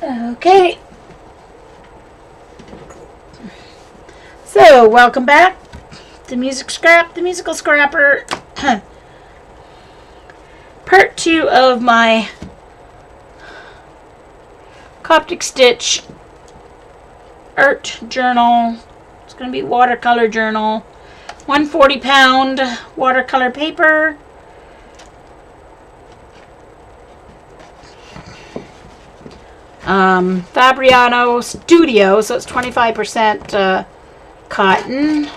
Okay. So, welcome back to Music Scrap, the Musical Scrapper. Part 2 of my Coptic Stitch art journal. It's going to be watercolor journal. 140-pound watercolor paper. Fabriano Studio, so it's 25% cotton.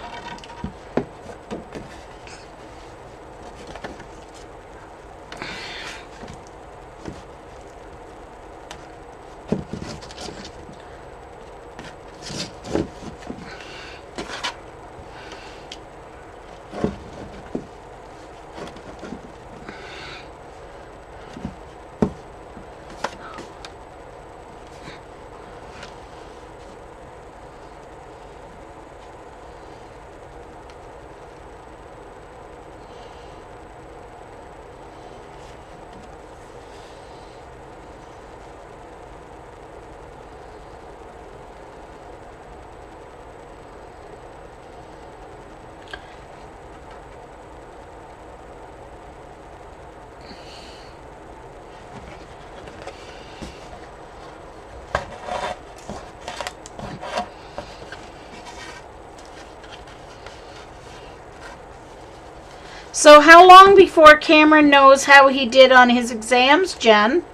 So how long before Cameron knows how he did on his exams, Jen?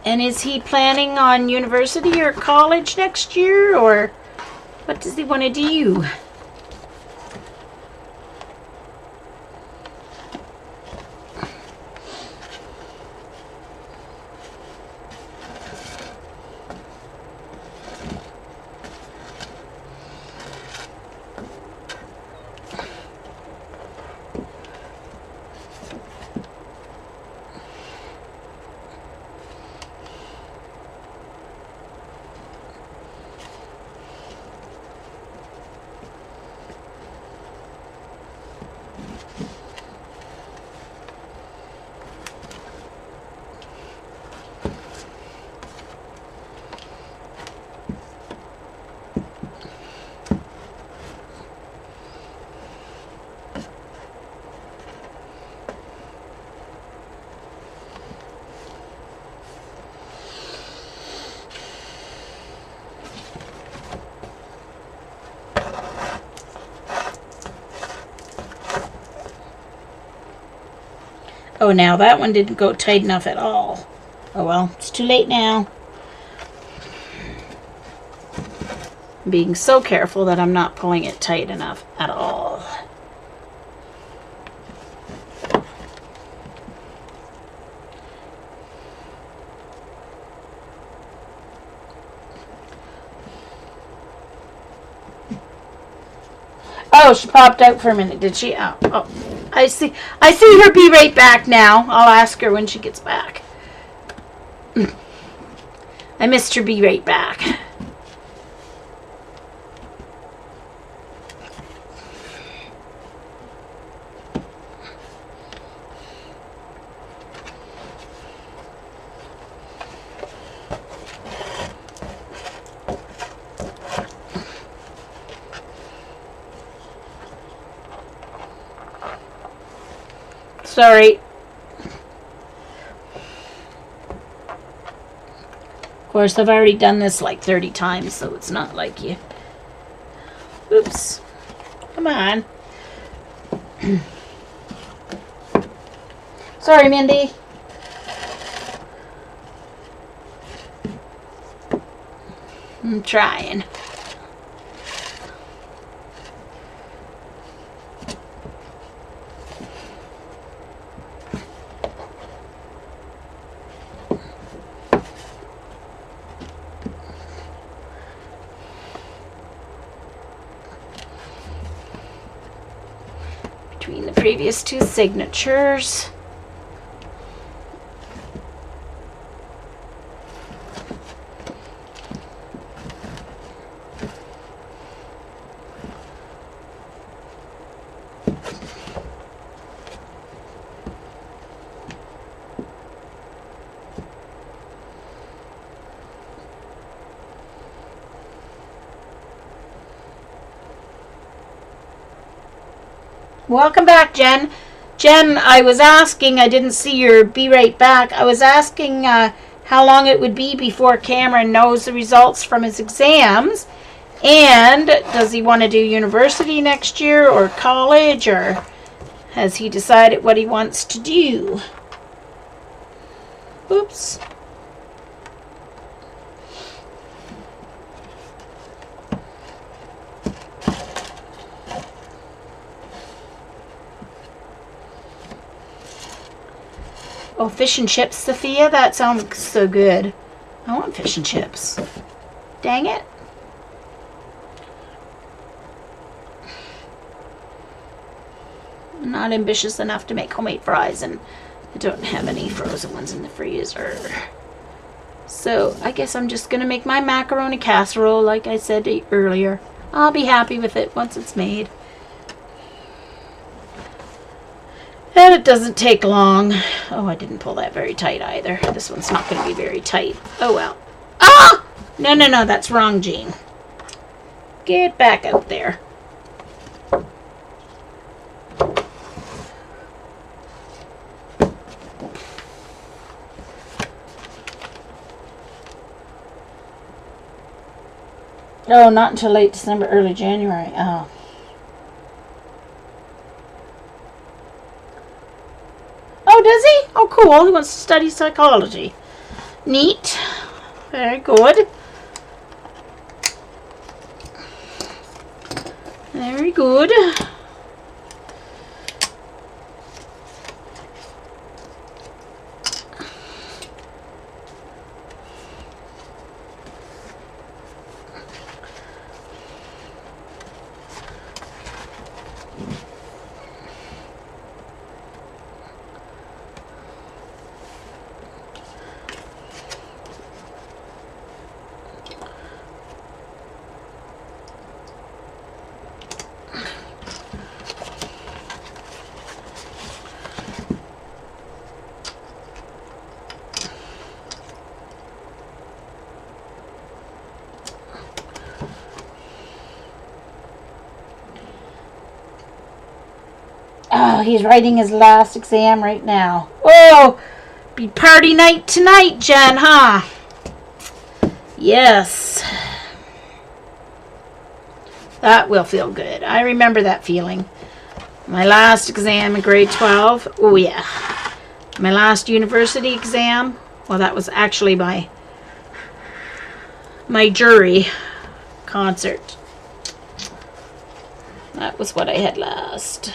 And is he planning on university or college next year, or what does he want to do? Oh, now that one didn't go tight enough at all. Oh well, it's too late now. I'm being so careful that I'm not pulling it tight enough at all. Oh, she popped out for a minute, did she? Oh. I see her be right back now. I'll ask her when she gets back. I missed her be right back. Sorry. Of course, I've already done this like 30 times, so it's not like you. Oops. Come on. Sorry, Mindy. I'm trying. Between the previous two signatures. Welcome back, Jen. Jen, I was asking, I didn't see your be right back. I was asking how long it would be before Cameron knows the results from his exams. And does he want to do university next year or college, or has he decided what he wants to do? Oops. Oh, fish and chips, Sophia? That sounds so good. I want fish and chips. Dang it. I'm not ambitious enough to make homemade fries, and I don't have any frozen ones in the freezer. So I guess I'm just going to make my macaroni casserole like I said earlier. I'll be happy with it once it's made. And it doesn't take long. Oh, I didn't pull that very tight either. This one's not going to be very tight. Oh, well. Ah! No, that's wrong, Jean. Get back out there. Oh, not until late December, early January. Oh. Oh, does he? Oh, cool. He wants to study psychology. Neat. Very good. Very good. Oh, he's writing his last exam right now. Oh, be party night tonight, Jen, huh? Yes. That will feel good. I remember that feeling. My last exam in grade 12. Oh, yeah. My last university exam. Well, that was actually my jury concert. That was what I had last.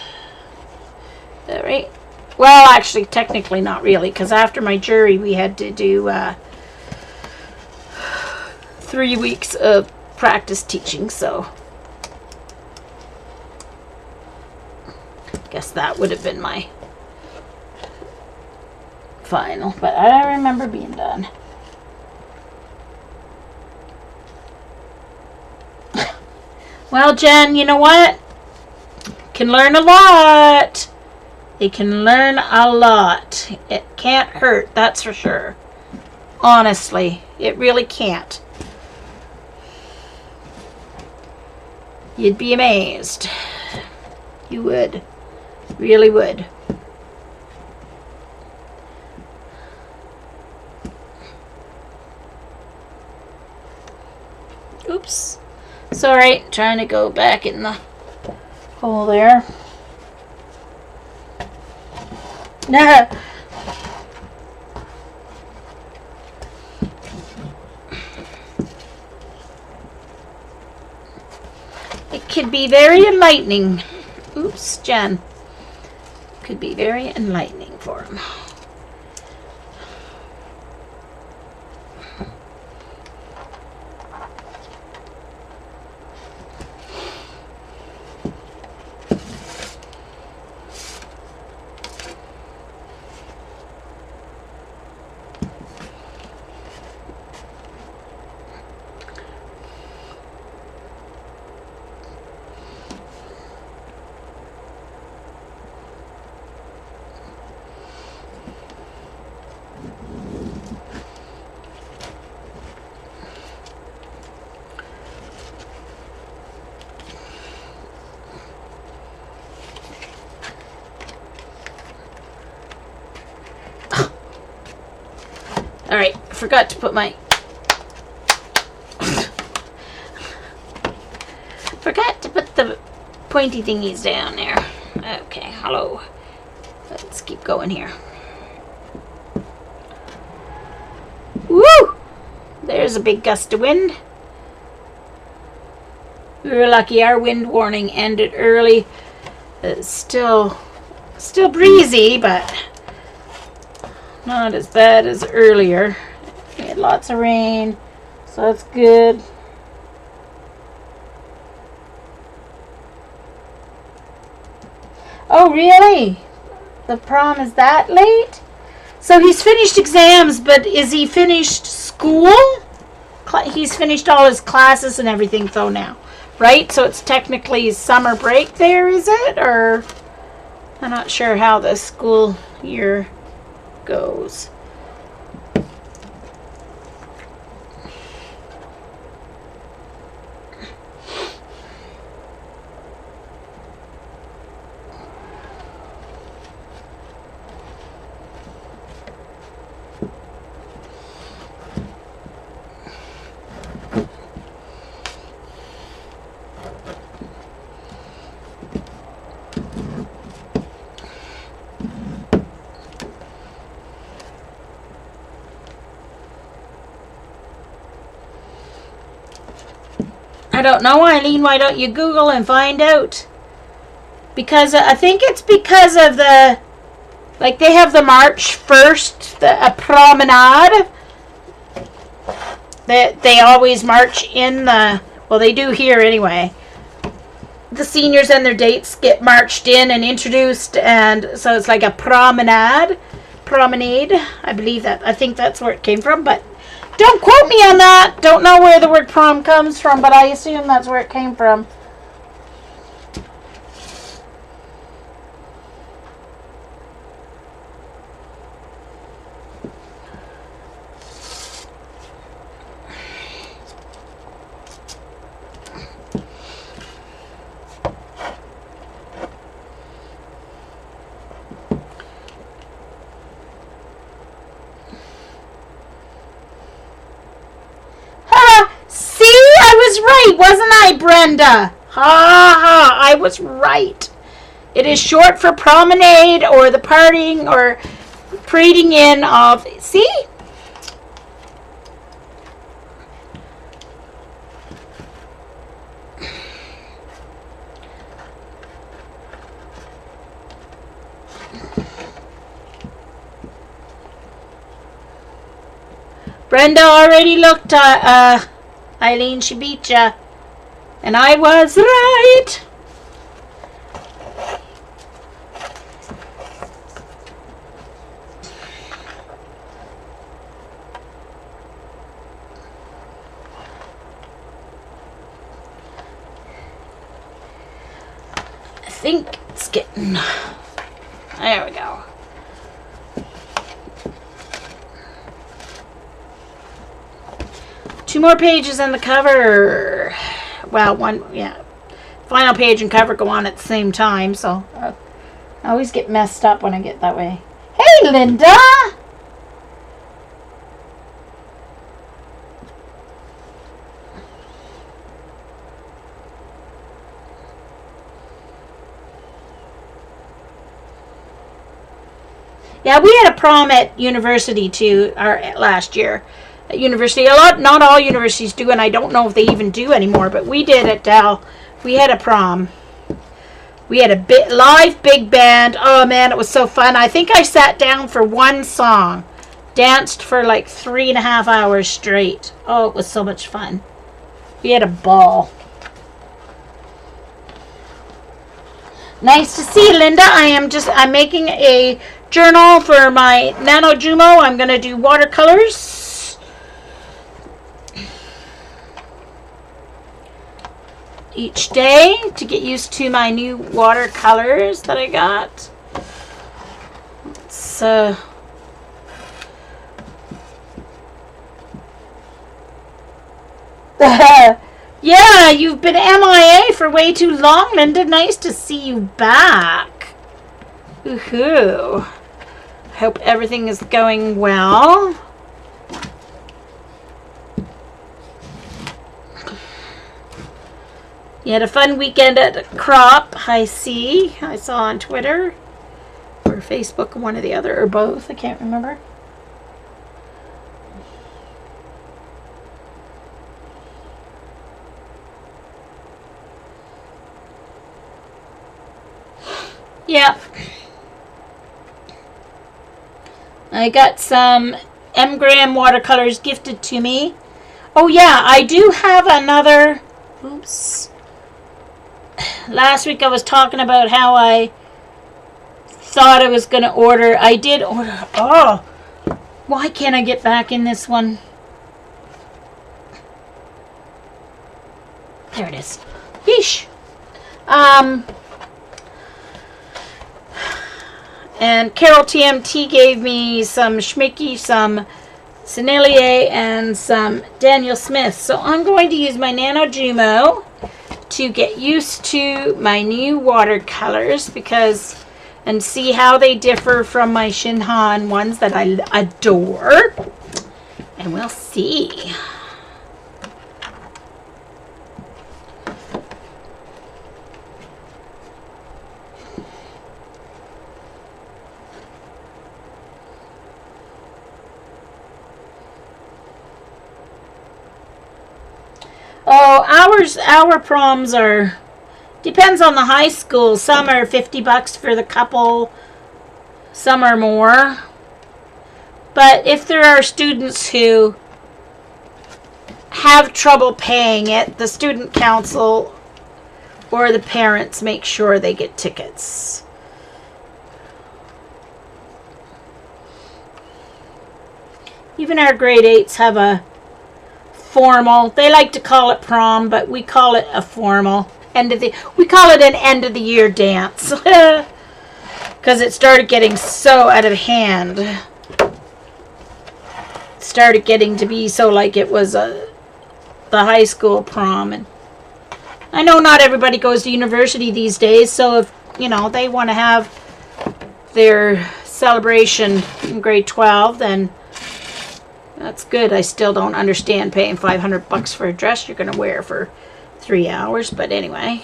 All right. Well, actually, technically not really, because after my jury, we had to do 3 weeks of practice teaching, so I guess that would have been my final, but I don't remember being done. Well, Jen, you know what? Can learn a lot. They can learn a lot. It can't hurt, that's for sure. Honestly, it really can't. You'd be amazed. You would. Really would. Oops. Sorry, trying to go back in the hole there. Nah. It could be very enlightening. Oops, Jen. Could be very enlightening for him. Alright, I forgot to put my... forgot to put the pointy thingies down there. Okay, hello. Let's keep going here. Woo! There's a big gust of wind. We were lucky our wind warning ended early. It's still breezy, but not as bad as earlier. We had lots of rain, so that's good. Oh, really? The prom is that late? So he's finished exams, but is he finished school? He's finished all his classes and everything though now, right? So it's technically summer break there, is it? Or I'm not sure how the school year goes. I don't know, Eileen. Why don't you Google and find out? Because I think it's because of the, like they have the March 1st, a promenade. They always march in the, well, they do here anyway. The seniors and their dates get marched in and introduced, and so it's like a promenade. I think that's where it came from, but don't quote me on that. Don't know where the word prom comes from, but I assume that's where it came from. Right, wasn't I, Brenda? Ha ha, I was right. It is short for promenade or the parting or parading in of, see? Brenda already looked at, Eileen, she beat ya. And I was right. I think it's getting... There we go. Two more pages on the cover. Well, one, yeah. Final page and cover go on at the same time, so I always get messed up when I get that way. Hey, Linda! Yeah, we had a prom at university too, last year. At university, not all universities do, and I don't know if they even do anymore, but we did at Dal. We had a prom. We had a live big band. Oh man, it was so fun. I think I sat down for one song, danced for like 3.5 hours straight. Oh, it was so much fun. We had a ball. Nice to see you, Linda. I'm making a journal for my NaNoJouMo. I'm going to do watercolors. Each day to get used to my new watercolors that I got. It's yeah, you've been MIA for way too long, Linda. Nice to see you back. Woohoo. Hope everything is going well. You had a fun weekend at Crop, I see. I saw on Twitter or Facebook, one or the other, or both. I can't remember. Yeah. I got some M-Gram watercolors gifted to me. Oh yeah, I do have another... Oops. Last week I was talking about how I thought I was going to order. I did order... Oh! Why can't I get back in this one? There it is. Yeesh. And Carol TMT gave me some Schmicky, some Sennelier, and some Daniel Smith. So I'm going to use my NaNoJouMo to get used to my new watercolors and see how they differ from my Shinhan ones that I adore. And we'll see. Oh, our proms are, depends on the high school. Some are $50 for the couple, some are more. But if there are students who have trouble paying it, the student council or the parents make sure they get tickets. Even our grade 8s have a formal. They like to call it prom, but we call it a formal we call it an end of the year dance because it started getting so out of hand. It started getting to be so like it was the high school prom. And I know not everybody goes to university these days, so if they want to have their celebration in grade 12, then that's good. I still don't understand paying $500 for a dress you're going to wear for 3 hours, but anyway.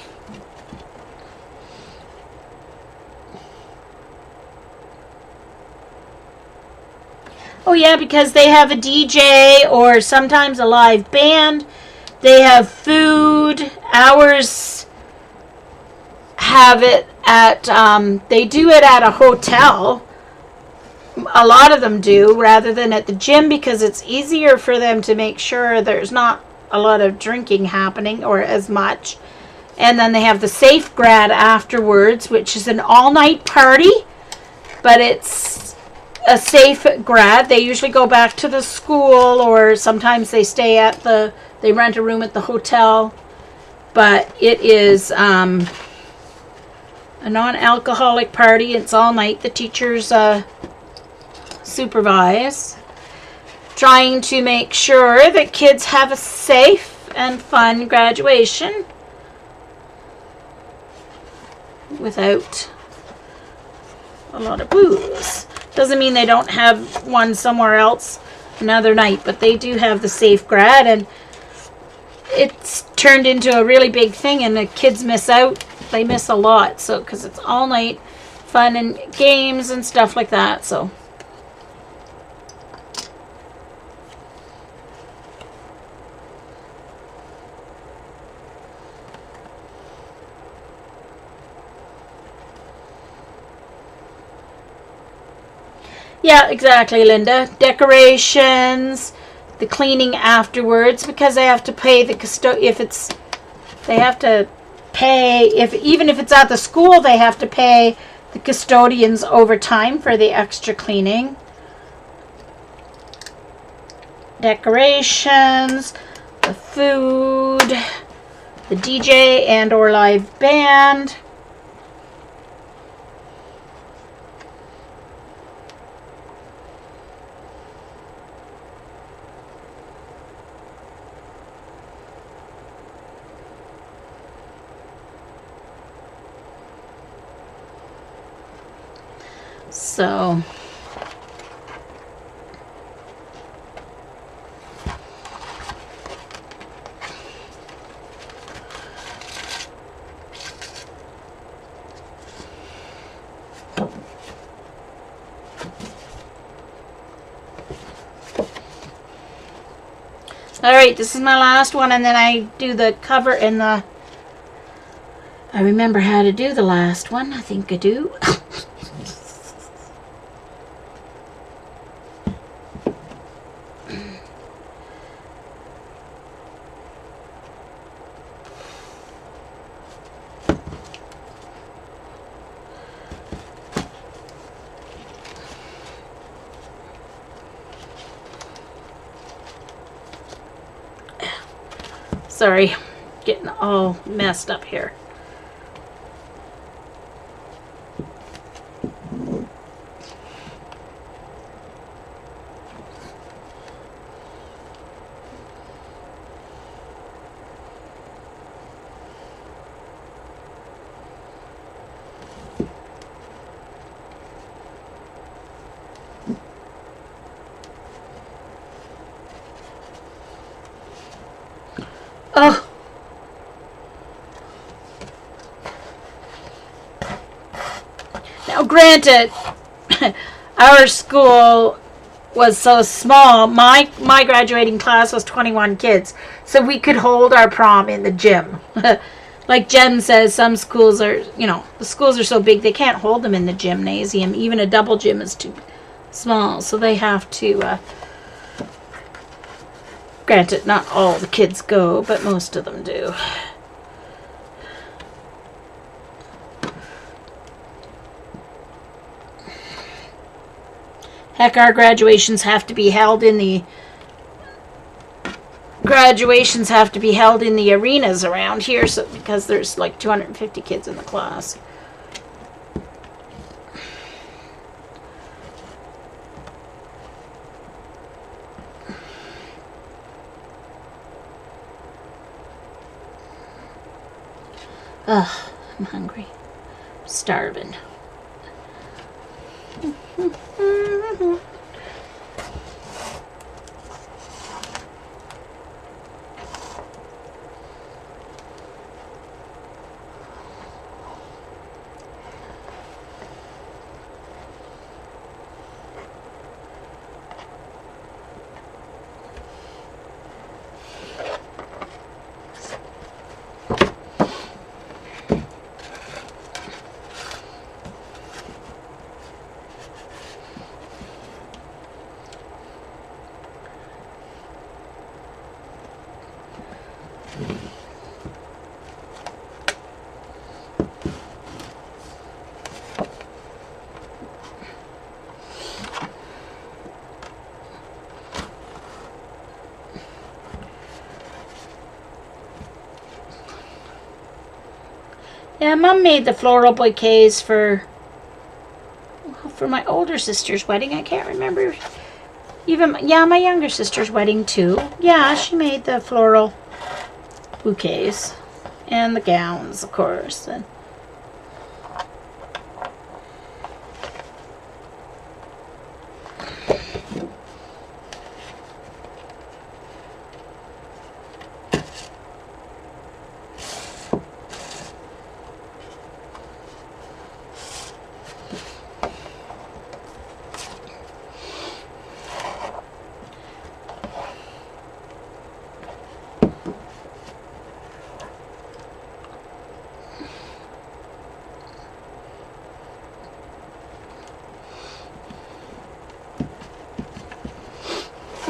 Oh yeah, because they have a DJ or sometimes a live band. They have food. Ours have it at, they do it at a hotel. A lot of them do, rather than at the gym, because it's easier for them to make sure there's not a lot of drinking happening or as much. And then they have the Safe Grad afterwards, which is an all-night party, but it's a Safe Grad. They usually go back to the school, or sometimes they stay at they rent a room at the hotel. But it is a non-alcoholic party. It's all night. The teachers supervise, trying to make sure that kids have a safe and fun graduation without a lot of booze. Doesn't mean they don't have one somewhere else another night, but they do have the Safe Grad, and it's turned into a really big thing, and the kids miss out. They miss a lot, so because it's all night fun and games and stuff like that. So yeah, exactly, Linda. Decorations, the cleaning afterwards, because they have to pay the even if it's at the school, they have to pay the custodians overtime for the extra cleaning. Decorations, the food, the DJ and or live band. So Alright, this is my last one, and then I do the cover and the... I remember how to do the last one. I think I do. Sorry, getting all messed up here. Oh. Now, granted, our school was so small. My graduating class was 21 kids, so we could hold our prom in the gym. Like Jen says, some schools are, the schools are so big they can't hold them in the gymnasium. Even a double gym is too small, so they have to... Granted, not all the kids go, but most of them do. Heck, our graduations have to be held in the arenas around here, so because there's like 250 kids in the class. Ugh, I'm hungry. I'm starving. Yeah, Mom made the floral bouquets for my older sister's wedding. I can't remember. My younger sister's wedding too. Yeah, she made the floral bouquets and the gowns, of course. And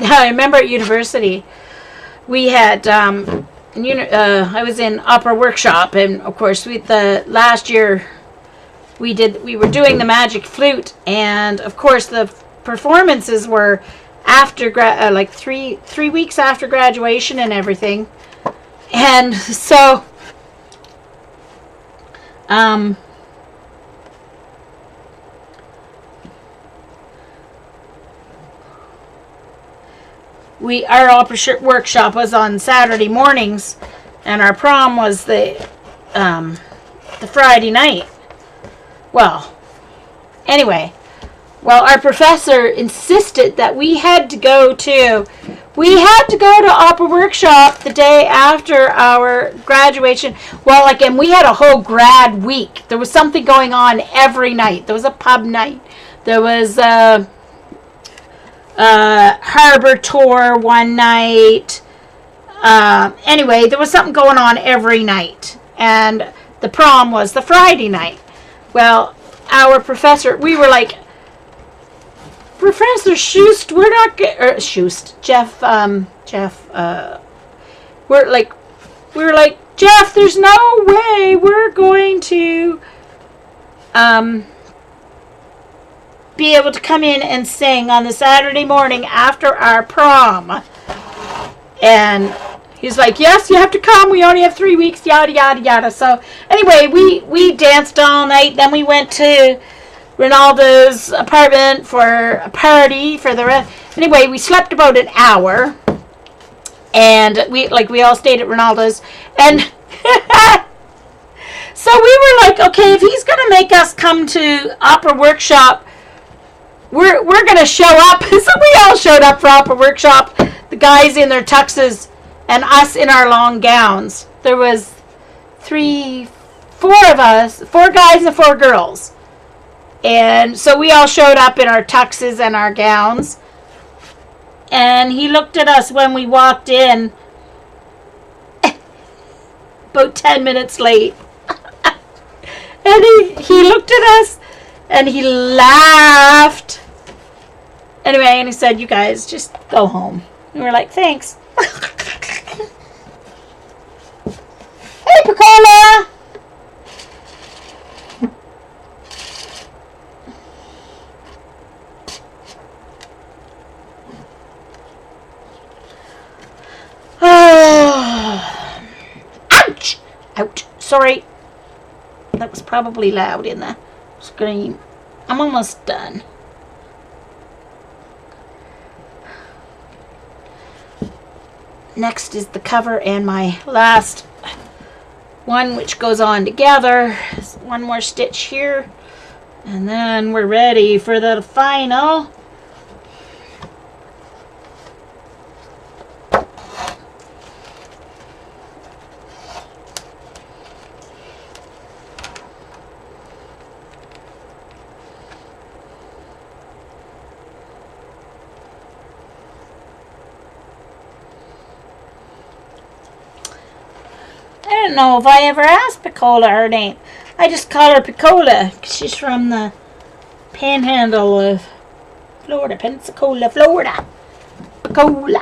I remember at university, we had, I was in opera workshop, and of course, the last year we were doing the magic flute, and of course the performances were after like three weeks after graduation and everything, and so our opera workshop was on Saturday mornings, and our prom was the Friday night. Well, anyway, our professor insisted that we had to go to opera workshop the day after our graduation. Well, and we had a whole grad week. There was something going on every night. There was a pub night. There was harbor tour one night. Anyway, there was something going on every night, and the prom was the Friday night. Well, our professor, we were like, Professor Schust, we're not Schust, Jeff, we were like, Jeff, there's no way we're going to be able to come in and sing on the Saturday morning after our prom. And he's like, yes, you have to come. We only have 3 weeks, yada, yada, yada. So anyway, we danced all night. Then we went to Ronaldo's apartment for a party for the rest. Anyway, we slept about an hour. And we all stayed at Ronaldo's. And so we were like, okay, if he's going to make us come to opera workshop, we're going to show up. So we all showed up for opera workshop. The guys in their tuxes and us in our long gowns. There was 4 of us, 4 guys and 4 girls. And so we all showed up in our tuxes and our gowns. And he looked at us when we walked in about 10 minutes late. And he looked at us and he laughed. Anyway, and he said, you guys, just go home. And we were like, thanks. Hey, Picola! Ouch! Ouch. Sorry. That was probably loud in the screen. I'm almost done. Next is the cover and my last one, which goes on together. One more stitch here. And then we're ready for the final. I don't know if I ever asked Picola her name. I just call her Picola because she's from the panhandle of Florida, Pensacola, Florida. Picola.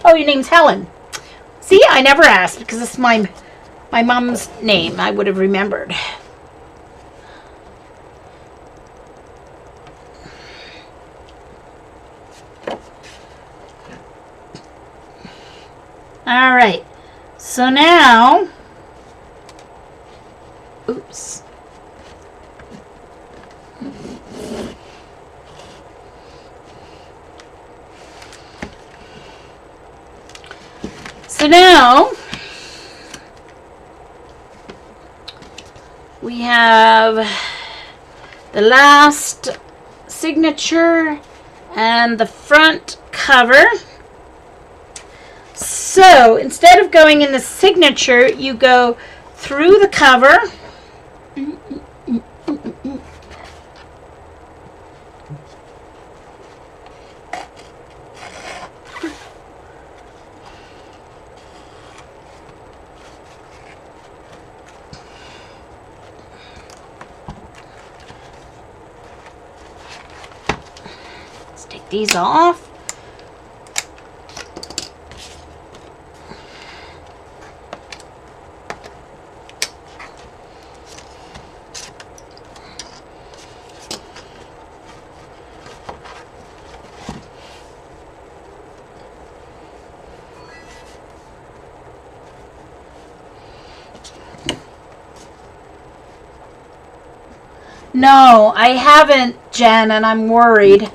Oh, your name's Helen. See, I never asked because it's my mom's name. I would have remembered. All right. So now, oops. So now, we have the last signature and the front cover. So, instead of going in the signature, you go through the cover. Let's take these off. No, I haven't, Jen, and I'm worried.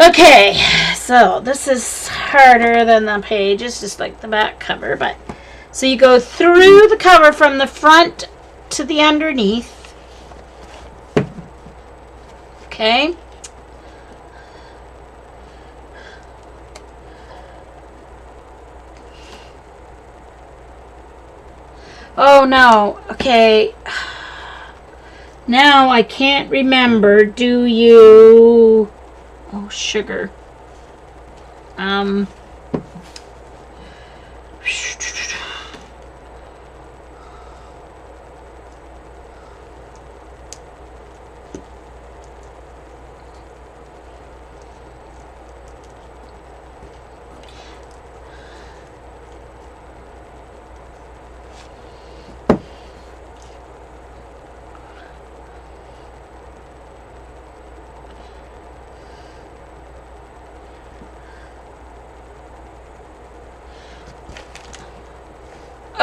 Okay, so this is harder than the page. It's just like the back cover, but so you go through the cover from the front to the underneath. Okay. Oh no. Okay. Now I can't remember. Do you... Oh, sugar.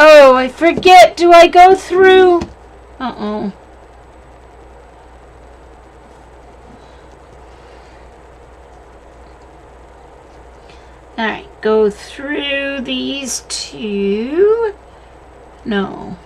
Oh, I forget. Do I go through? Uh-oh. Alright, go through these two. No.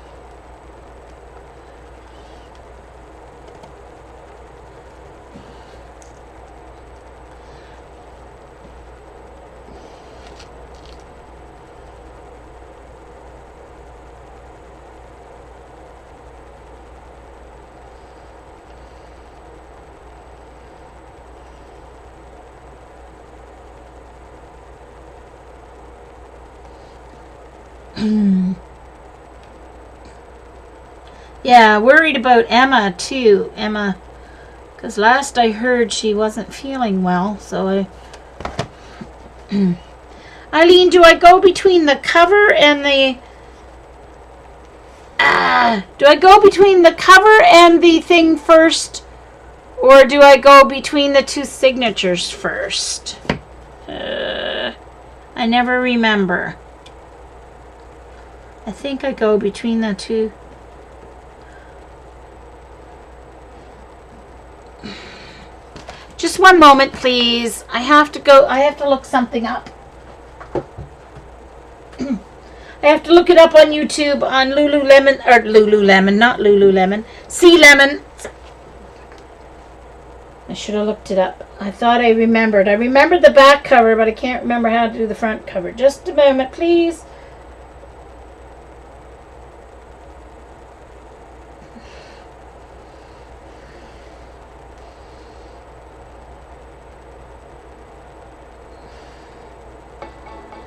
Yeah, worried about Emma too. Emma, because last I heard she wasn't feeling well, so I... Eileen, do I go between the cover and the... do I go between the cover and the thing first? Or do I go between the two signatures first? I never remember. I think I go between the two. Just one moment, please. I have to go. I have to look something up. I have to look it up on YouTube on Lululemon, or Lululemon, not Lululemon. Sea Lemon. I should have looked it up. I thought I remembered. I remembered the back cover, but I can't remember how to do the front cover. Just a moment, please.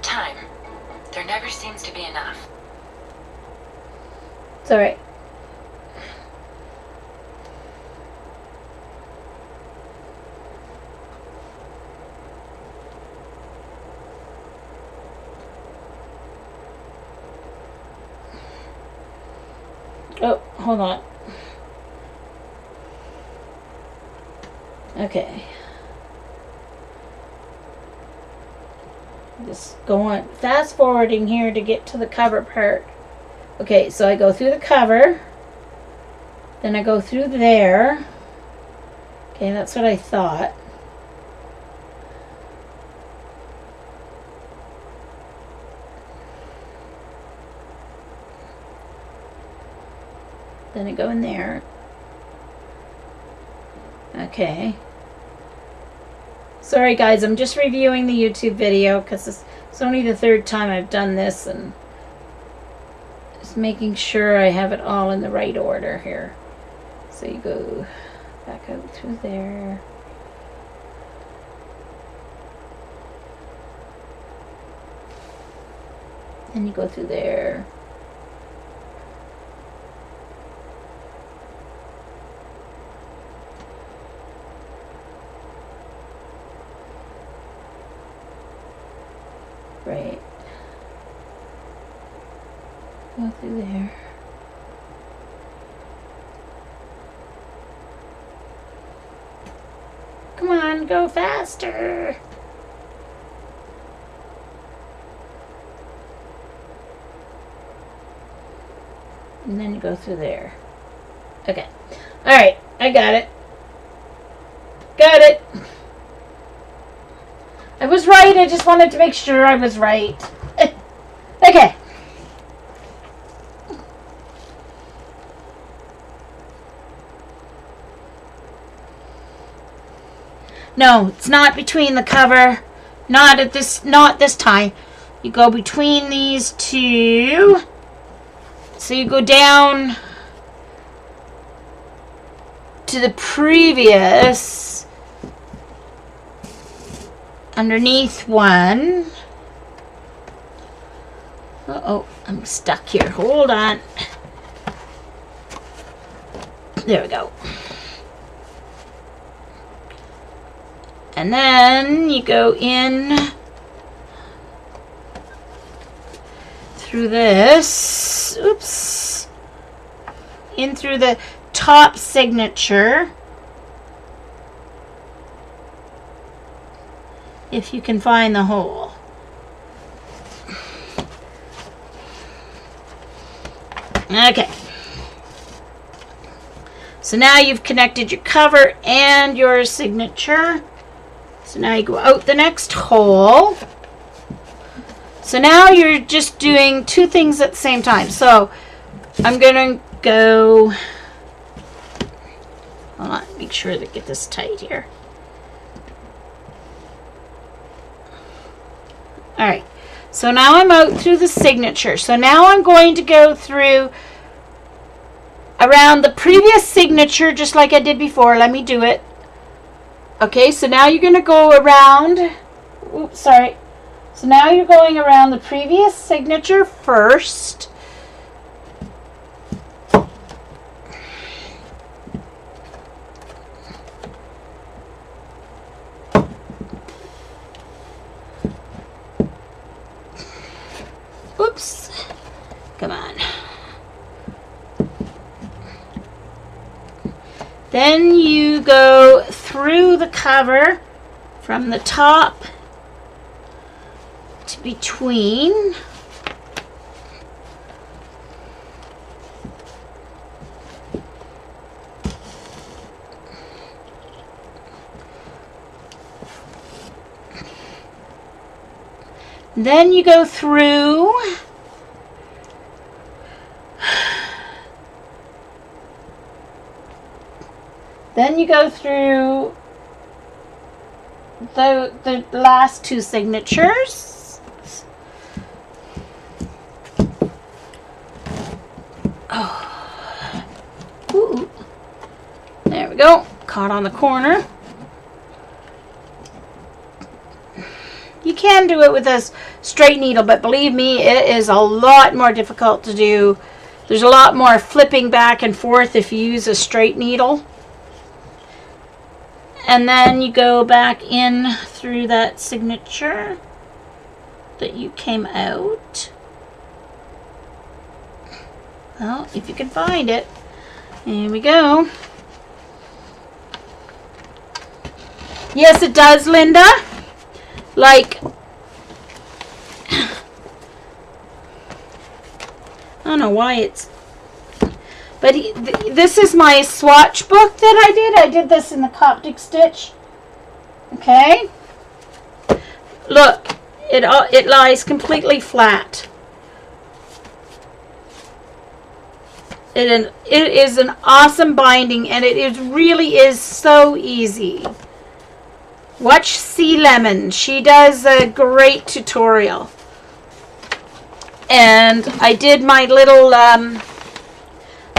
Time. There never seems to be enough. It's all right. Oh, hold on. Okay. Just going fast forwarding here to get to the cover part. Okay, so I go through the cover. Then I go through there. Okay, that's what I thought. Then I go in there. Okay. Sorry guys, I'm just reviewing the YouTube video because it's only the third time I've done this and just making sure I have it all in the right order here. So you go back out through there. Then you go through there. Right. Go through there. Come on, go faster. And then you go through there. Okay. All right, I got it. Got it. I was right. I just wanted to make sure I was right. Okay. No, it's not between the cover. Not this time. You go between these two. So you go down to the previous underneath one. Uh-oh, I'm stuck here. Hold on. There we go. And then you go in through this. Oops. In through the top signature. If you can find the hole. Okay. So now you've connected your cover and your signature. So now you go out the next hole. So now you're just doing two things at the same time. So I'm going to go, hold on, make sure to get this tight here. All right. So now I'm out through the signature. So now I'm going to go through around the previous signature just like I did before. Let me do it. Okay, so now you're going to go around, oops, sorry. So now you're going around the previous signature first. Oops, come on. Then you go through the cover from the top to between. Then you go through the last two signatures. Oh. Ooh. There we go. Caught on the corner. You can do it with a straight needle, but believe me, it is a lot more difficult to do. There's a lot more flipping back and forth if you use a straight needle. And then you go back in through that signature that you came out. Well, if you can find it. Here we go. Yes, it does, Linda. Like, I don't know why it's, but this is my swatch book that I did. I did this in the Coptic stitch. Okay. Look, it lies completely flat. It is an awesome binding, and it really is so easy. Watch Sea Lemon. She does a great tutorial. And I did my little,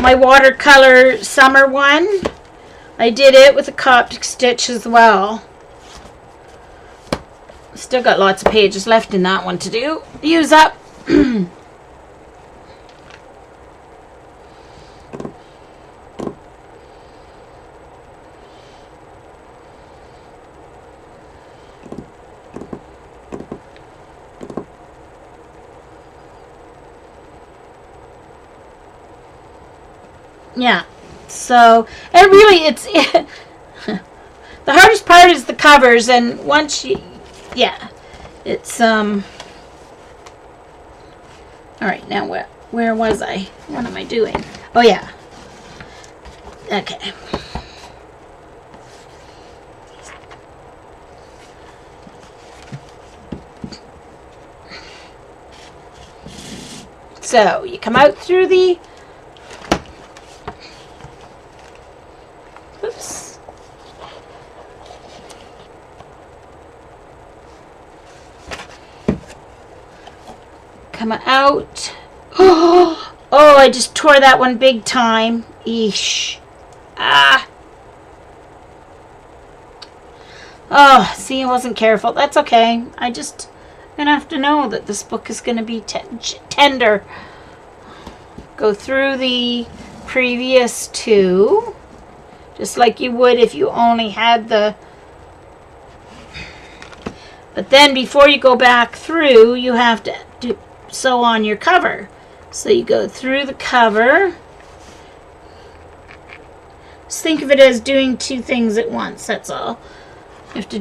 my watercolor summer one. I did it with a Coptic stitch as well. Still got lots of pages left in that one to use up. Yeah, so and really the hardest part is the covers, and once you, yeah, it's all right. Now where was I? What am I doing? Oh yeah. Okay. So you come out through the, oops, come out. Oh, I just tore that one big time. Eesh. Ah. Oh, see, I wasn't careful. That's okay. I just gonna have to know that this book is gonna be tender. Go through the previous two, just like you would if you only had the. But then before you go back through, you have to sew on your cover. So you go through the cover. Just think of it as doing two things at once. That's all. You have to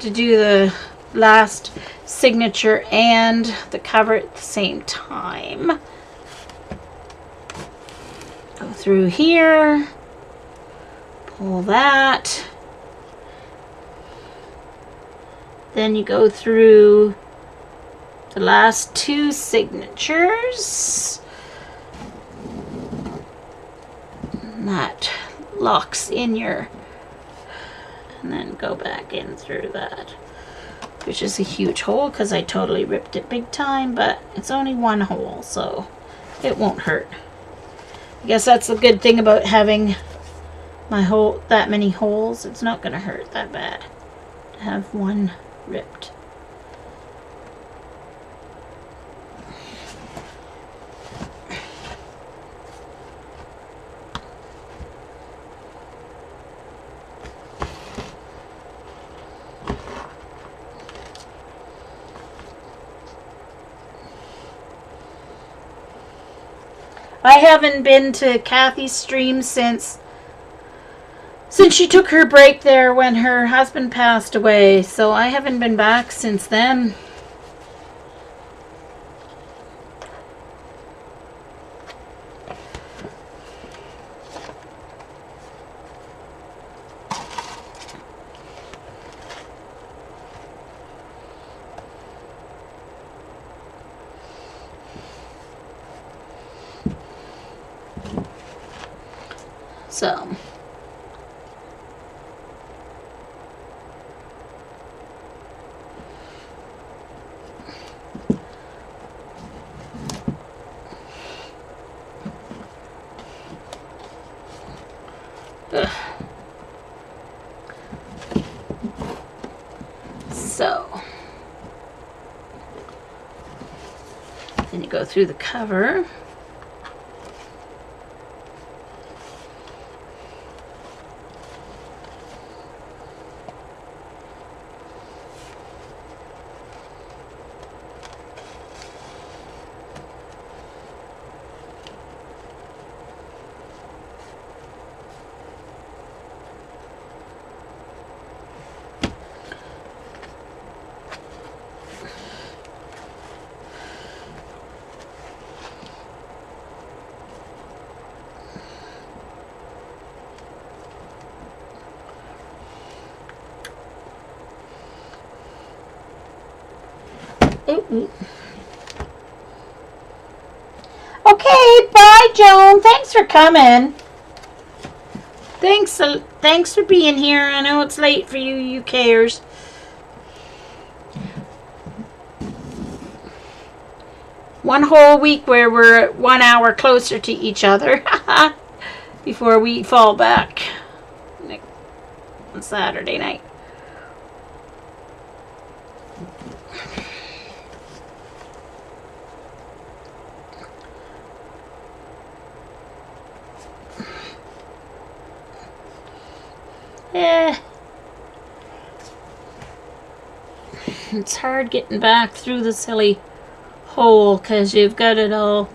do the last signature and the cover at the same time. Go through here. Pull that. Then you go through the last two signatures. And that locks in your, and then go back in through that, which is a huge hole because I totally ripped it big time, but it's only one hole, so it won't hurt. I guess that's the good thing about having that many holes. It's not going to hurt that bad to have one ripped. I haven't been to Kathy's stream since she took her break there when her husband passed away, so I haven't been back since then. So then you go through the cover. Okay, bye, Joan. Thanks for coming. Thanks for being here. I know it's late for you UKers. One whole week where we're 1 hour closer to each other before we fall back on Saturday night. It's hard getting back through the silly hole because you've got it all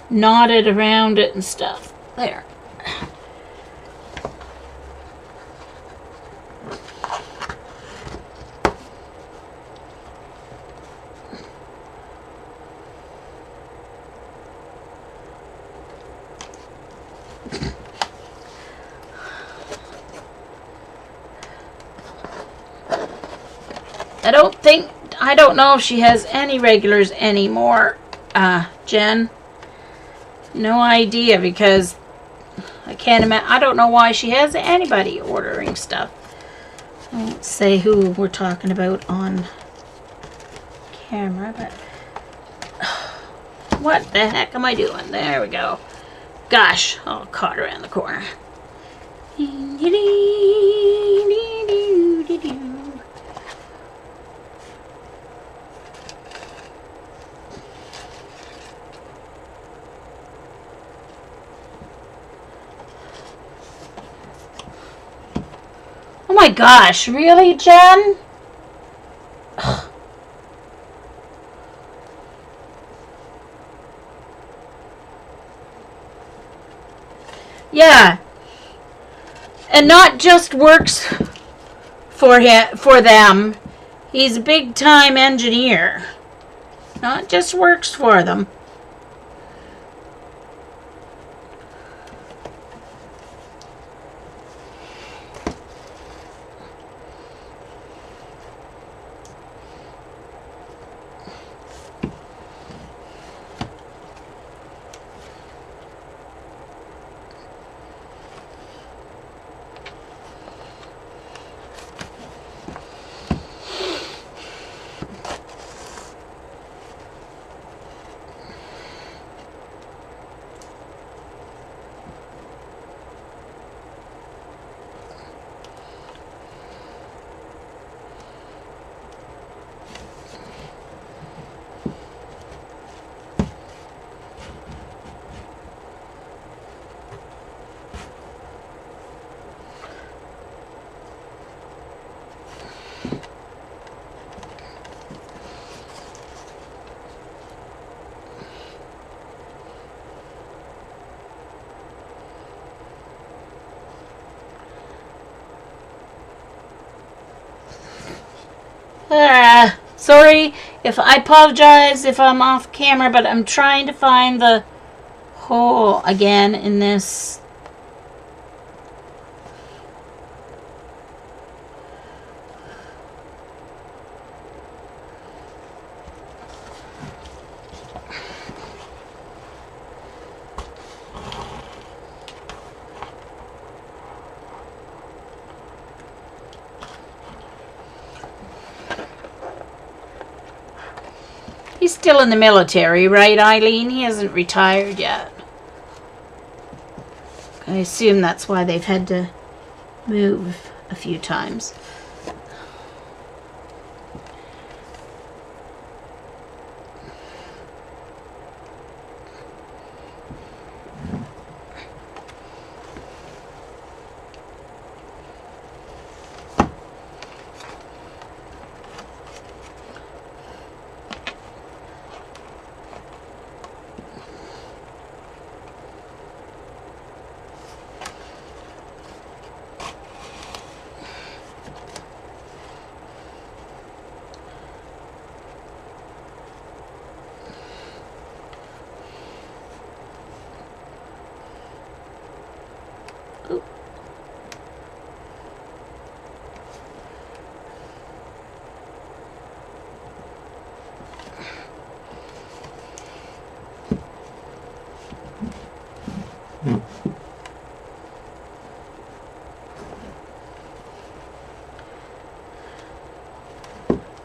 knotted around it and stuff. There. I don't know if she has any regulars anymore. Jen? No idea, because I can't imagine. I don't know why she has anybody ordering stuff. I won't say who we're talking about on camera, but what the heck am I doing? There we go. Gosh, all caught around the corner. Oh my gosh, really, Jen? Ugh. Yeah. And not just works for them. He's a big-time engineer. Not just works for them. Sorry if I apologize if I'm off camera, but I'm trying to find the hole again in this. He's still in the military, right, Eileen? He hasn't retired yet. I assume that's why they've had to move a few times.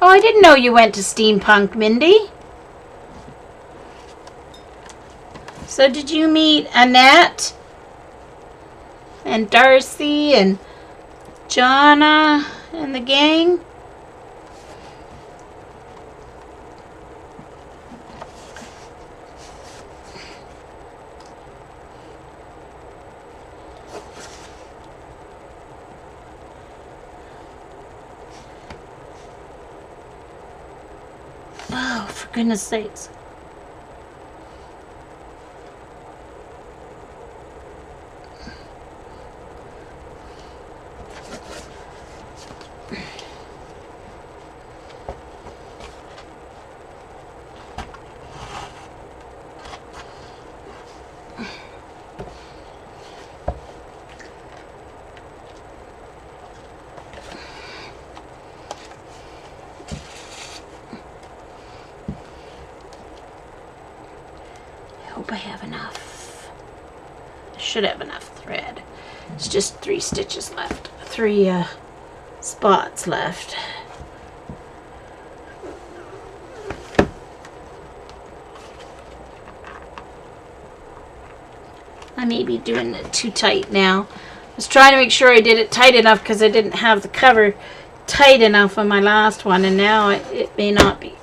Oh, I didn't know you went to Steampunk, Mindy. So did you meet Annette and Darcy and Jonna and the gang? Oh, for goodness sakes. should have enough thread. It's just 3 stitches left. 3 spots left. I may be doing it too tight now. I was trying to make sure I did it tight enough because I didn't have the cover tight enough on my last one, and now it may not be.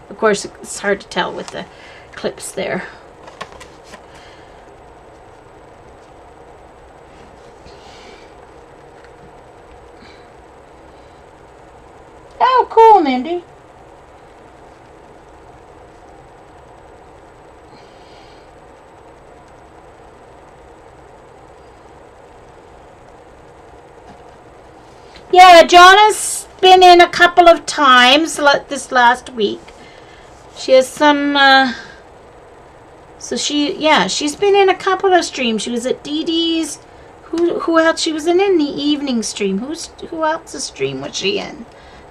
Of course, it's hard to tell with the clips there. Oh, cool, Mindy. Yeah, Jonna's been in a couple of times this last week. She has some, so she's been in a couple of streams. She was at Dee Dee's. Who else? She was in the evening stream. Who else's stream was she in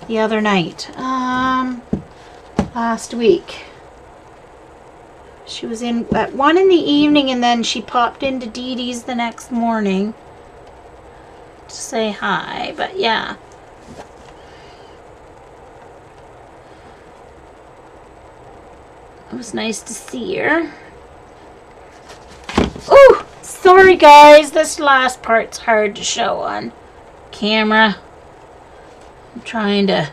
the other night? Last week. She was in at 1 in the evening, and then she popped into Dee Dee's the next morning to say hi. But yeah. It was nice to see her. Oh, sorry guys, this last part's hard to show on camera. I'm trying to.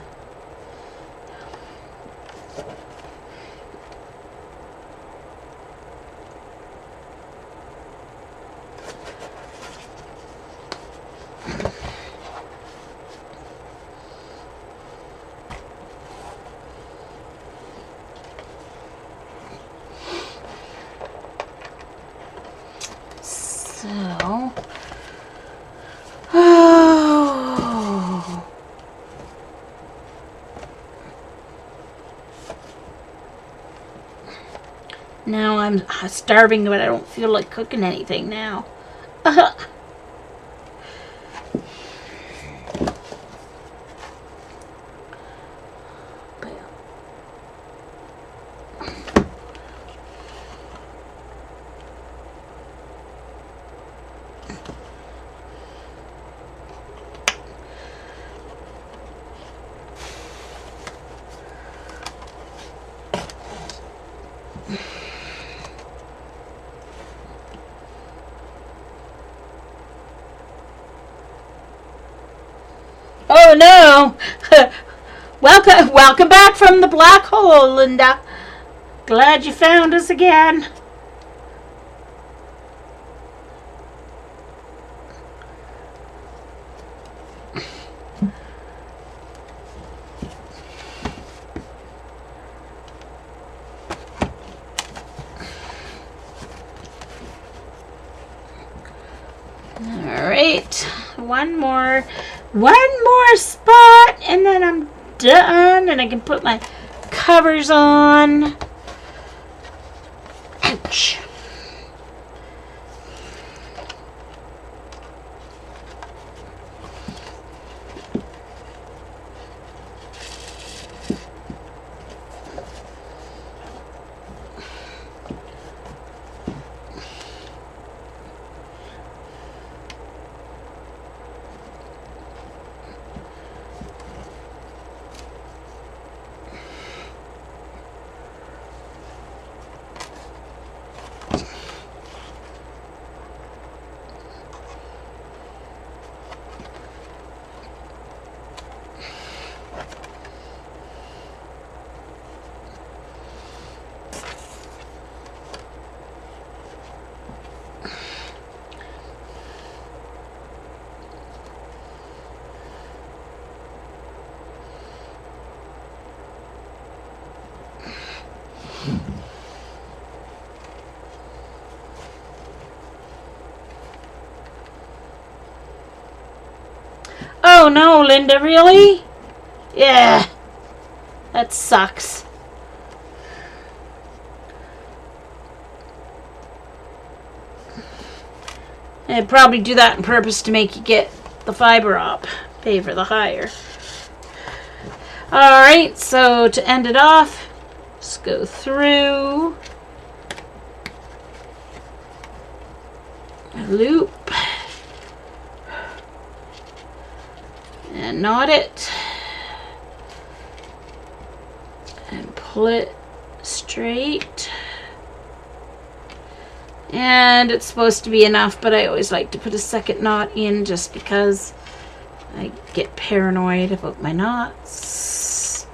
So, oh. Now I'm starving, but I don't feel like cooking anything now. Oh no! Welcome back from the black hole, Linda. Glad you found us again. All right, one more spot, and then I'm done, and I can put my covers on. Ouch. Oh no, Linda, really? Yeah, that sucks. I'd probably do that on purpose to make you get the fiber up, pay for the hire. Alright, so to end it off, just go through. loop and knot it and pull it straight. And it's supposed to be enough, but I always like to put a second knot in just because I get paranoid about my knots.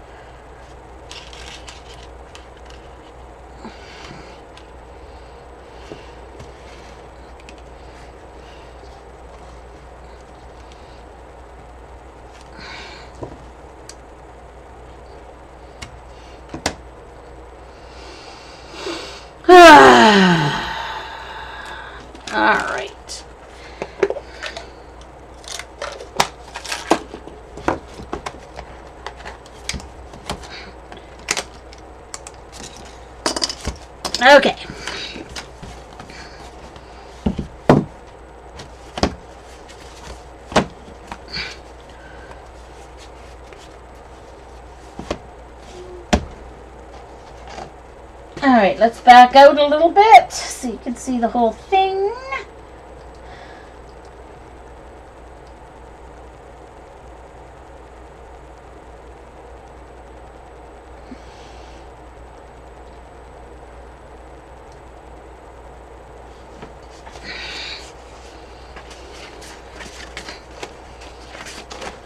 All right. Okay. All right, let's back out a little bit so you can see the whole thing.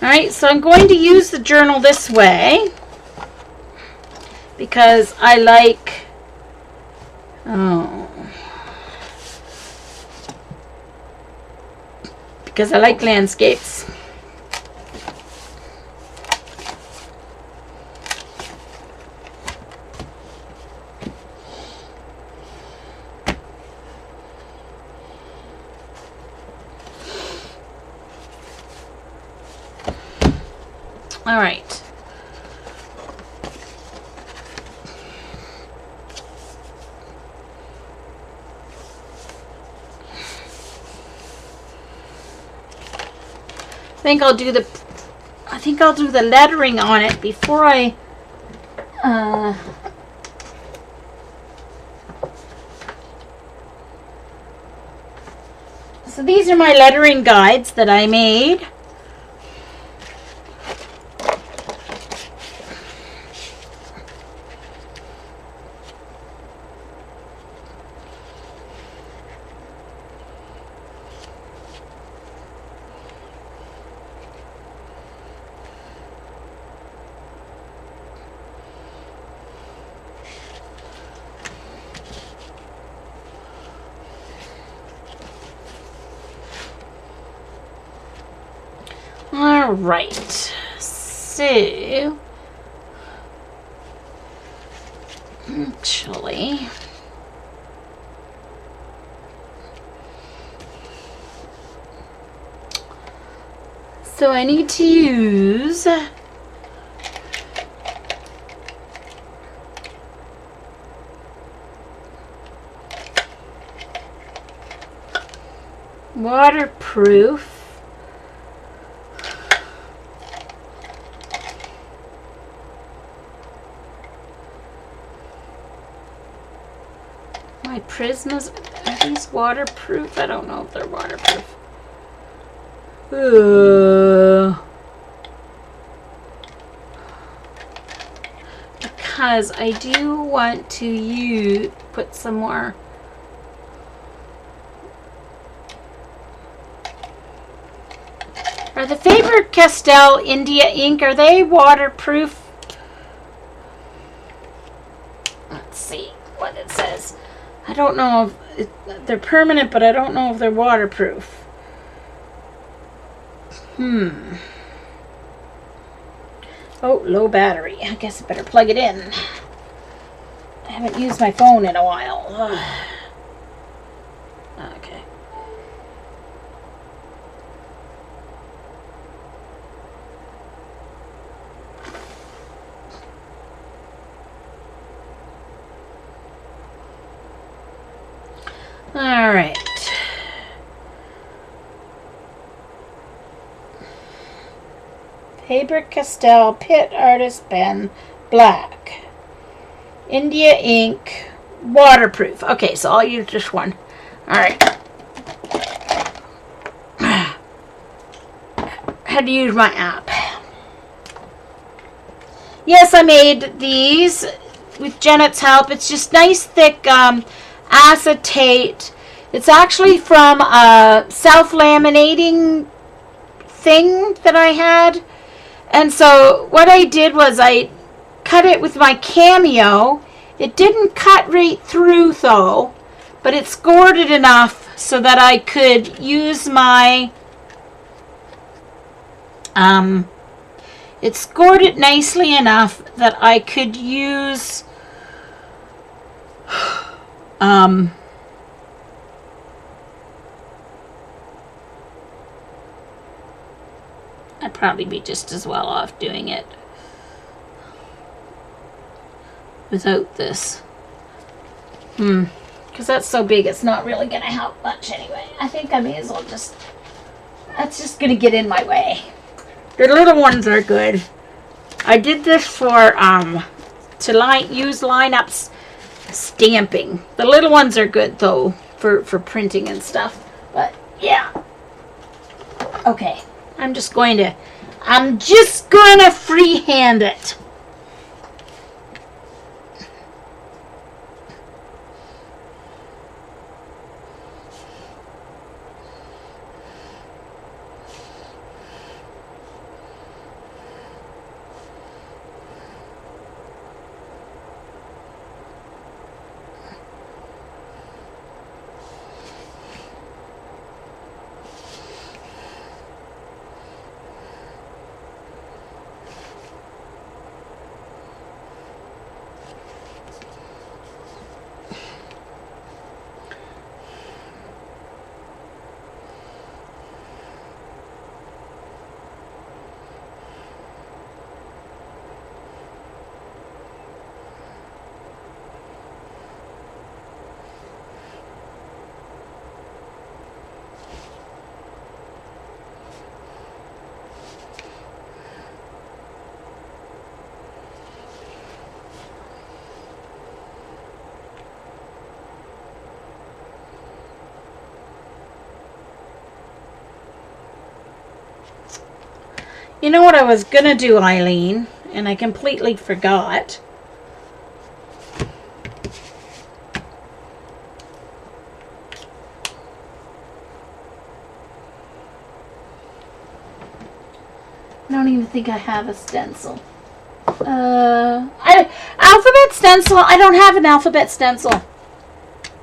Alright, so I'm going to use the journal this way because I like, landscapes. All right. I think I'll do the lettering on it before I So these are my lettering guides that I made. All right, so actually, I need to use waterproof my Prismas. Are these waterproof? I don't know if they're waterproof. Because I do want to put some more. Are the Faber-Castell India ink, are they waterproof? Let's see what it says. I don't know if they're permanent, but I don't know if they're waterproof. Oh, low battery. I guess I better plug it in. I haven't used my phone in a while. Okay. All right. Faber-Castell Pitt Artist Pen Black. India ink waterproof. Okay, so I'll use just one. All right. had to use my app. Yes, I made these with Janet's help. It's just nice, thick acetate. It's actually from a self-laminating thing that I had. And so what I did was I cut it with my Cameo. It didn't cut right through though, but it scored it enough so that I could use my it scored it nicely enough that I could use I'd probably be just as well off doing it without this. Because that's so big, it's not really going to help much anyway. I think I may as well just... That's just going to get in my way. The little ones are good. I did this for, to use lineups stamping. The little ones are good, though, for printing and stuff. But, yeah. Okay. I'm just going to freehand it. You know what I was going to do, Eileen, and I completely forgot. I don't even think I have a stencil. Alphabet stencil. I don't have an alphabet stencil.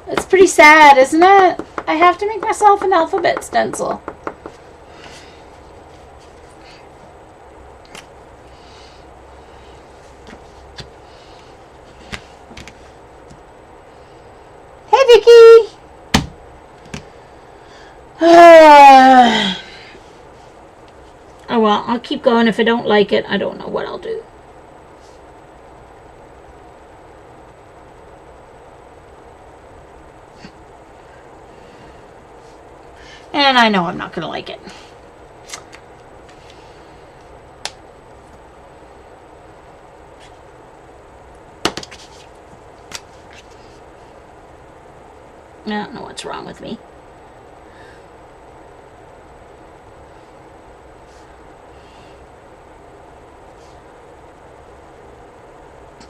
It's pretty sad, isn't it? I have to make myself an alphabet stencil. Hey, Vicky. Oh well, I'll keep going. If I don't like it, I don't know what I'll do. And I know I'm not going to like it. I don't know what's wrong with me.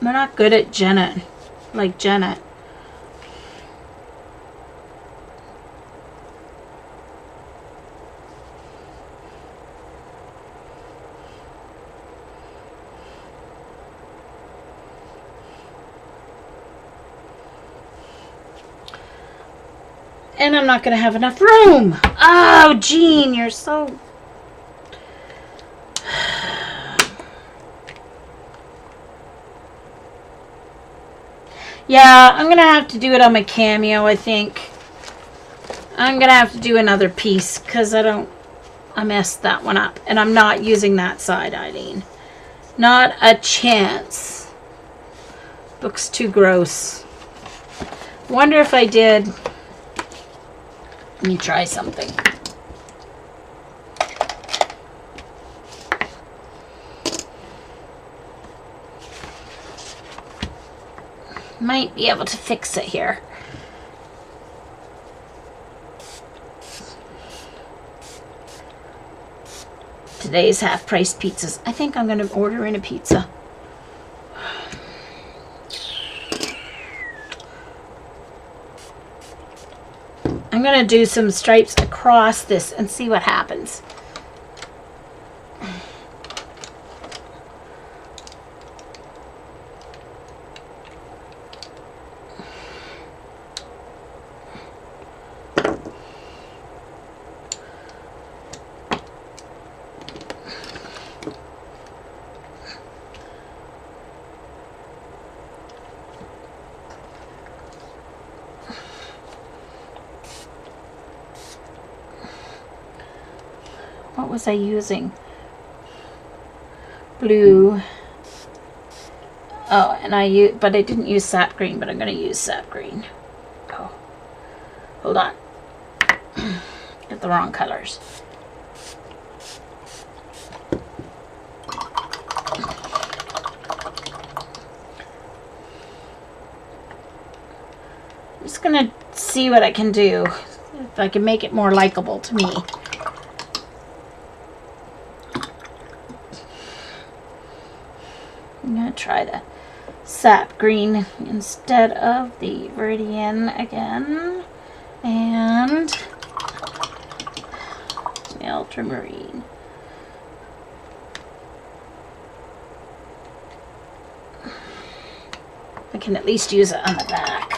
I'm not good at Janet, like Janet. And I'm not going to have enough room. Oh, Jean, you're so... Yeah, I'm going to have to do it on my Cameo, I think. I'm going to have to do another piece because I messed that one up. And I'm not using that side, Eileen. Not a chance. Looks too gross. Wonder if I did... Let me try something. Might be able to fix it here. today's half-price pizzas. I think I'm going to order in a pizza. I'm going to do some stripes across this and see what happens. What was I using? Blue. Oh, and but I didn't use sap green, but I'm going to use sap green. Oh, hold on. Get the wrong colors. I'm just going to see what I can do, if I can make it more likable to me. I'm going to try the sap green instead of the Viridian again. And the ultramarine. I can at least use it on the back.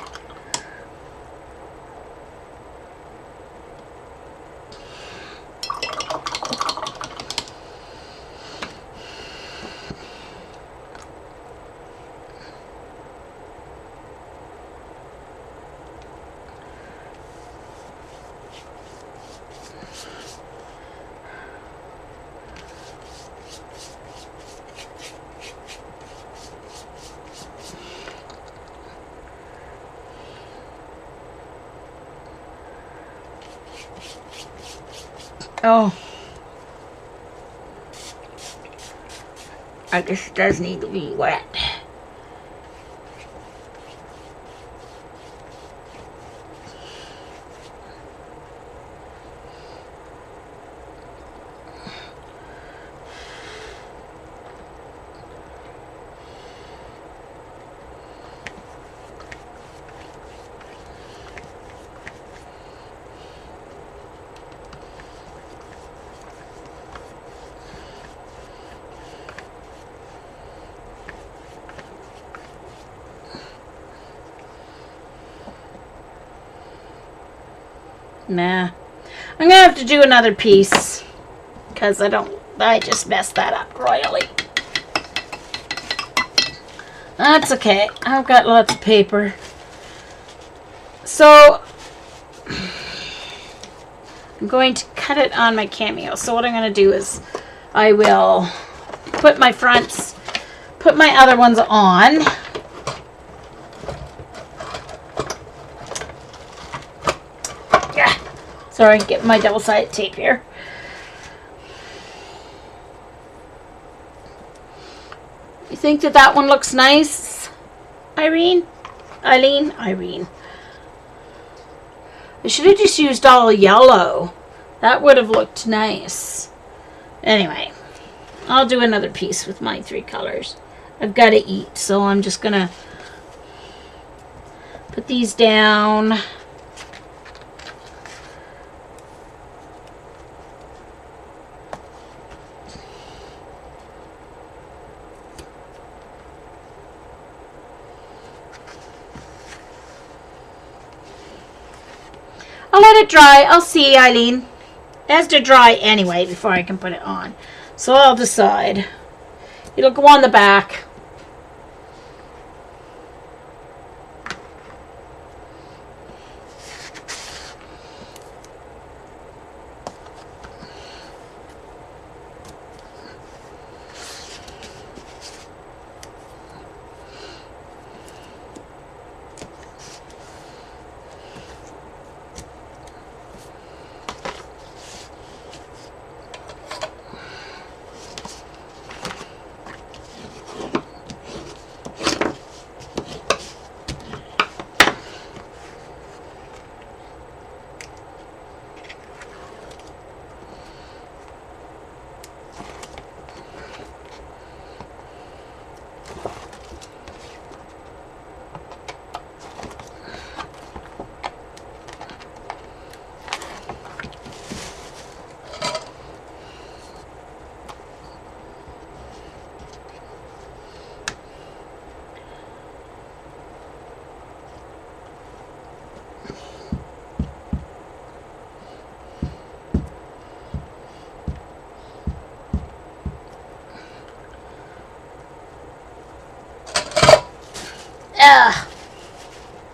Oh, I guess it does need to be wet. Nah. I'm gonna have to do another piece because I just messed that up royally. That's okay. I've got lots of paper. So I'm going to cut it on my Cameo. So what I'm going to do is I will put my fronts, put my other ones on. Sorry, get my double-sided tape here. You think that one looks nice, Irene? Eileen? Irene. I should have just used all yellow. That would have looked nice. Anyway, I'll do another piece with my 3 colors. I've got to eat, so I'm just going to put these down. I'll let it dry. I'll see, Eileen. It has to dry anyway before I can put it on. So I'll decide. It'll go on the back.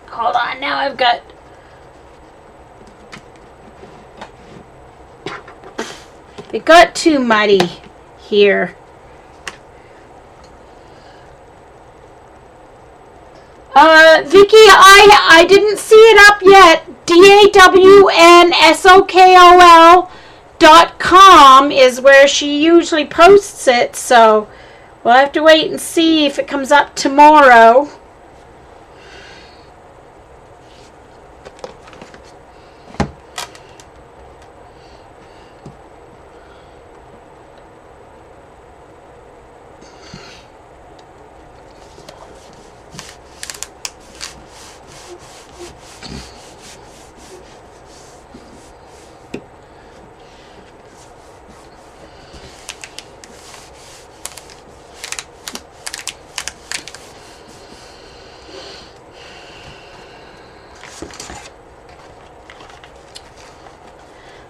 Hold on, now I've got... It got too muddy here. Vicky, I didn't see it up yet. DAWNSOKOL.com is where she usually posts it, so we'll have to wait and see if it comes up tomorrow.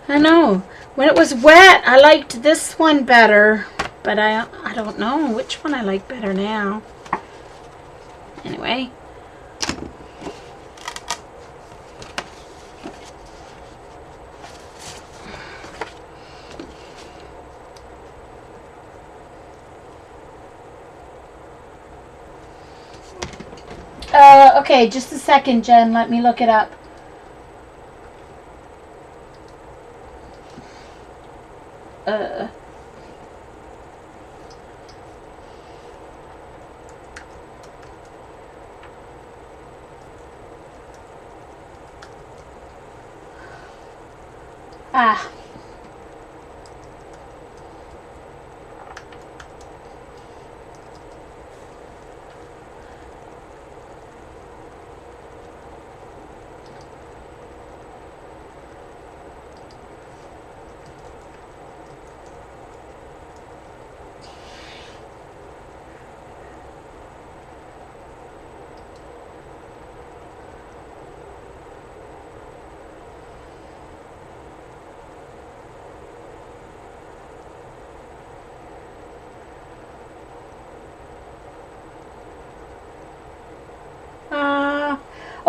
I know. When it was wet, I liked this one better. But I don't know which one I like better now. Anyway. Okay, just a second, Jen. Let me look it up.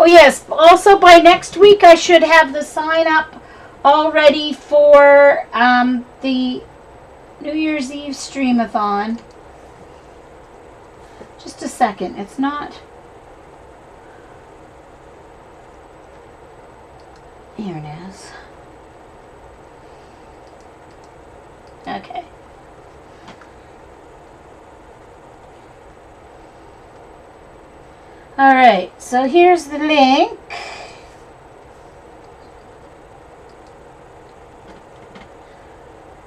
Oh yes, also by next week I should have the sign up all ready for the New Year's Eve streamathon. Just a second, it's not... Here it is. Okay. Alright, so here's the link.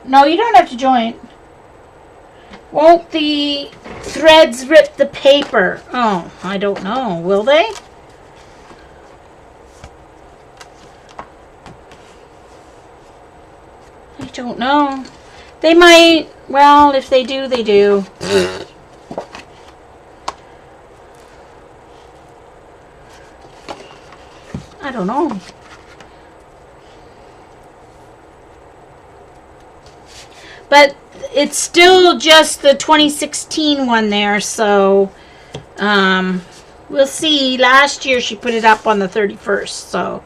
No, you don't have to join. Won't the threads rip the paper? Oh, I don't know. Will they? I don't know. They might. Well, if they do, they do. I don't know. But it's still just the 2016 one there, so we'll see. Last year she put it up on the 31st, so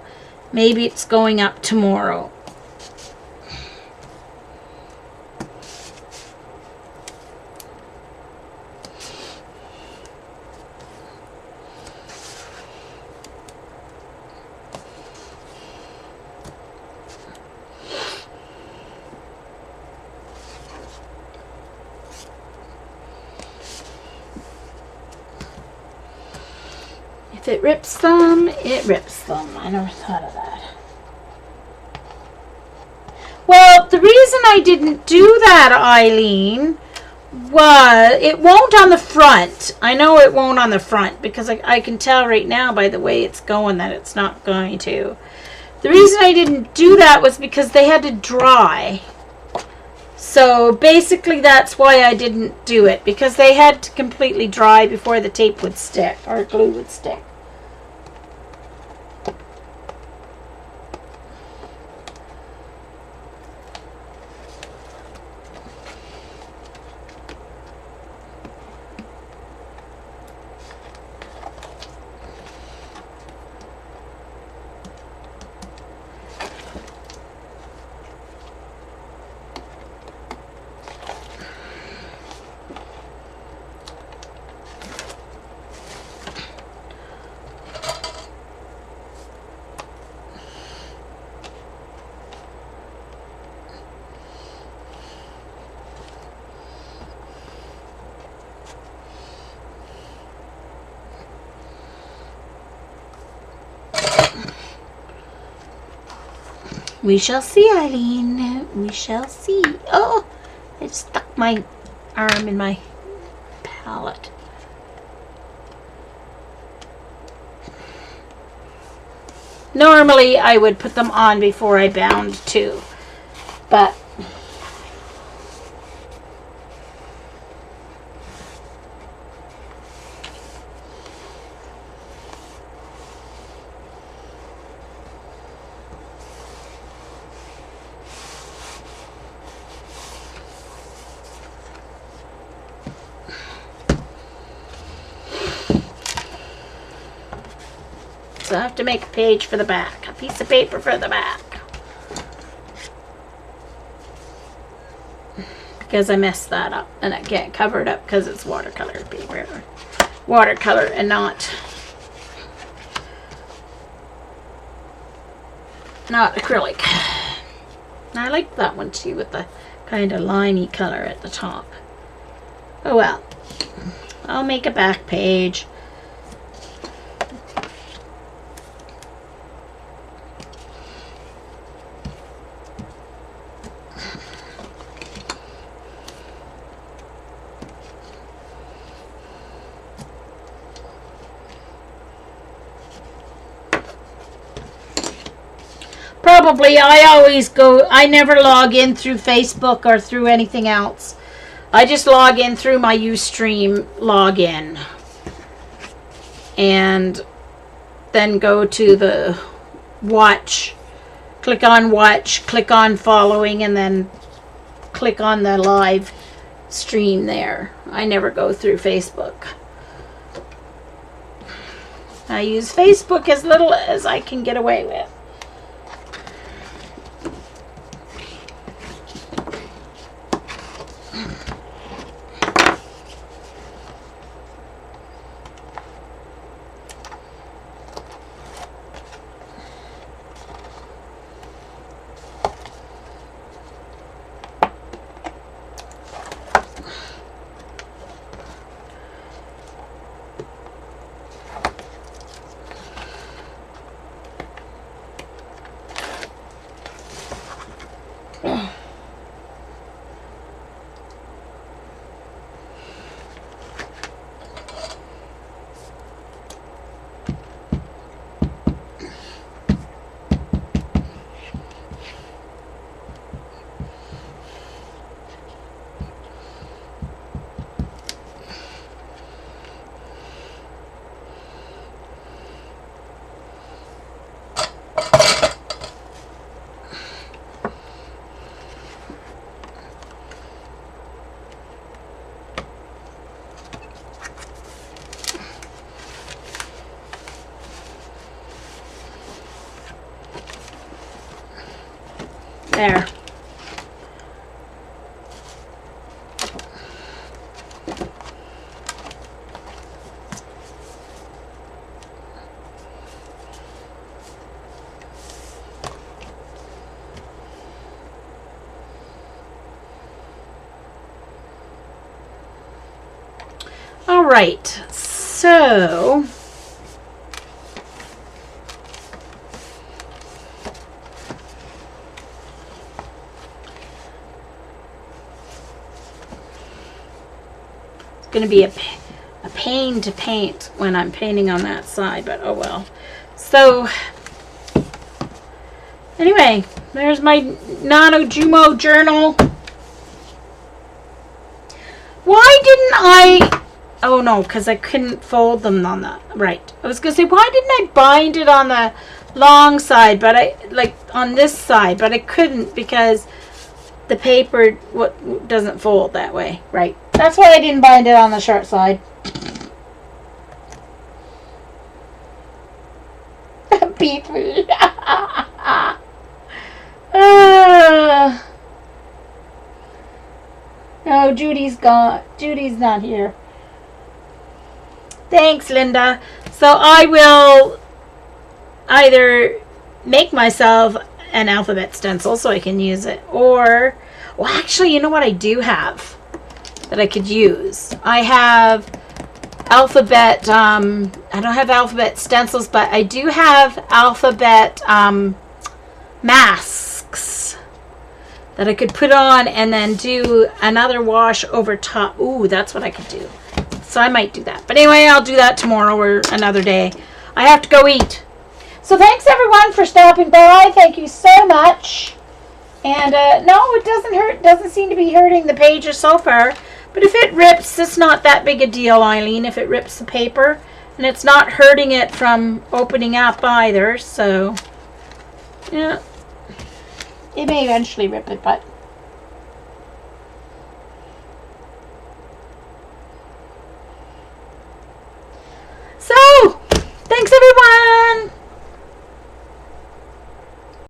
maybe it's going up tomorrow. If it rips them, it rips them. I never thought of that. Well, the reason I didn't do that, Eileen, was it won't on the front. I know it won't on the front because I can tell right now by the way it's going that it's not going to. The reason I didn't do that was because they had to dry. So basically that's why I didn't do it, because they had to completely dry before the tape would stick or glue would stick. We shall see, Eileen. We shall see. Oh, I stuck my arm in my palette. Normally, I would put them on before I bound too, but so I have to make a page for the back, a piece of paper for the back. Because I messed that up and I can't cover it up because it's watercolor paper. Watercolor and not acrylic. I like that one too with the kind of limey color at the top. Oh well, I'll make a back page. Probably, I never log in through Facebook or through anything else. I just log in through my Ustream login. And then go to the watch, click on watch, click on following, and then click on the live stream there. I never go through Facebook. I use Facebook as little as I can get away with. There. All right. So going to be a pain to paint when I'm painting on that side, but oh well. So anyway, there's my NaNoJouMo journal. Why didn't I? Oh no, because I couldn't fold them on the right. I was going to say, why didn't I bind it on the long side, but I like on this side, but I couldn't because the paper doesn't fold that way, right? That's why I didn't bind it on the short side. P3. No, Judy's gone. Judy's not here. Thanks, Linda. So I will either make myself an alphabet stencil so I can use it, or, well, actually, you know what I do have that I could use? I have alphabet, I don't have alphabet stencils, but I do have alphabet masks wax that I could put on and then do another wash over top. Ooh, that's what I could do. So I might do that. But anyway, I'll do that tomorrow or another day. I have to go eat. So thanks everyone for stopping by. Thank you so much. And no, it doesn't hurt. It doesn't seem to be hurting the pages so far. But if it rips, it's not that big a deal, Eileen, if it rips the paper. And it's not hurting it from opening up either. So, yeah. It may eventually rip it, but